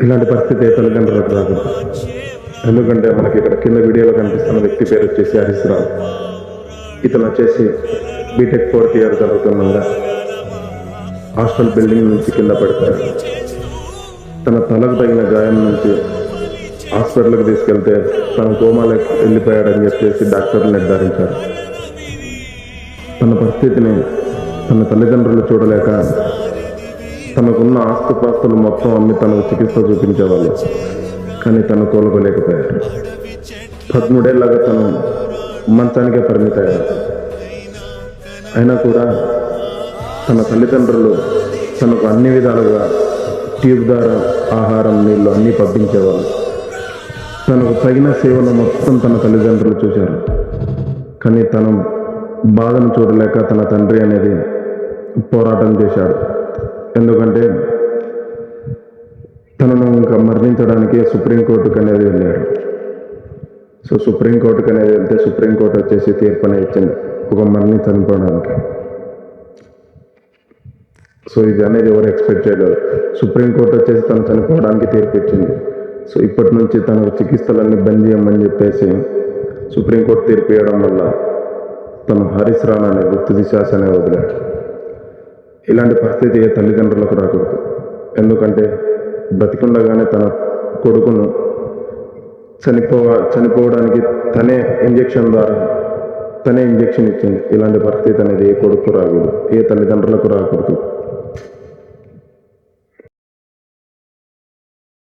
ఇలాంటి పరిస్థితి తల్లిదండ్రులకు రాకూడదు. ఎందుకంటే మనకి ఇక్కడ కింద వీడియోలో కనిపిస్తున్న వ్యక్తి పేరు వచ్చేసి హరీష్ రావు. ఇతను వచ్చేసి బీటెక్ 4th ఇయర్ చదువుతుండగా హాస్టల్ బిల్డింగ్ నుంచి కింద పడతాడు. తన తలకు తగిన గాయం నుంచి హాస్పిటల్కి తీసుకెళ్తే తన కోమాలోకి వెళ్ళిపోయాడని చెప్పేసి డాక్టర్లు నిర్ధారించారు. తన పరిస్థితిని తన తల్లిదండ్రులు చూడలేక తనకున్న ఆస్తుపాస్తులు మొత్తం అమ్మి తనకు చికిత్స చూపించేవాళ్ళు. కానీ తను కోలుకోలేకపోయారు. 13 ఏళ్ళగా తను మంచానికే పరిమితయ్యారు. అయినా కూడా తన తల్లిదండ్రులు తనకు అన్ని విధాలుగా ట్యూబ్ ద్వారా ఆహారం, నీళ్ళు అన్నీ పంపించేవాళ్ళు. తనకు తగిన సేవను మొత్తం తన తల్లిదండ్రులు చూశారు. కానీ తన బాధను చూడలేక తన తండ్రి అనేది పోరాటం చేశాడు. ఎందుకంటే తనను ఇంకా మరణించడానికి సుప్రీంకోర్టుకు అనేది వెళ్ళాడు. సో సుప్రీంకోర్టుకు అనేది వెళ్తే సుప్రీంకోర్టు వచ్చేసి తీర్పు అనేది ఇచ్చింది ఒక మరణి చనిపోవడానికి. సో ఇది అనేది ఎవరు ఎక్స్పెక్ట్ చేయలేదు. సుప్రీంకోర్టు వచ్చేసి తను చనిపోవడానికి తీర్పు ఇచ్చింది. సో ఇప్పటి నుంచి తనకు చికిత్సలన్నీ బంద్ చేయమని చెప్పేసి సుప్రీంకోర్టు తీర్పు ఇవ్వడం వల్ల తను హరీష్ రావు అనేది తుది శ్వాస అనేది వదిలాడు. ఇలాంటి పరిస్థితి ఏ తల్లిదండ్రులకు రాకూడదు. ఎందుకంటే బ్రతికుండగానే తన కొడుకును చనిపోవడానికి తనే ఇంజెక్షన్ ఇచ్చింది. ఇలాంటి పరిస్థితి అనేది ఏ కొడుకు రాకూడదు, ఏ తల్లిదండ్రులకు రాకూడదు.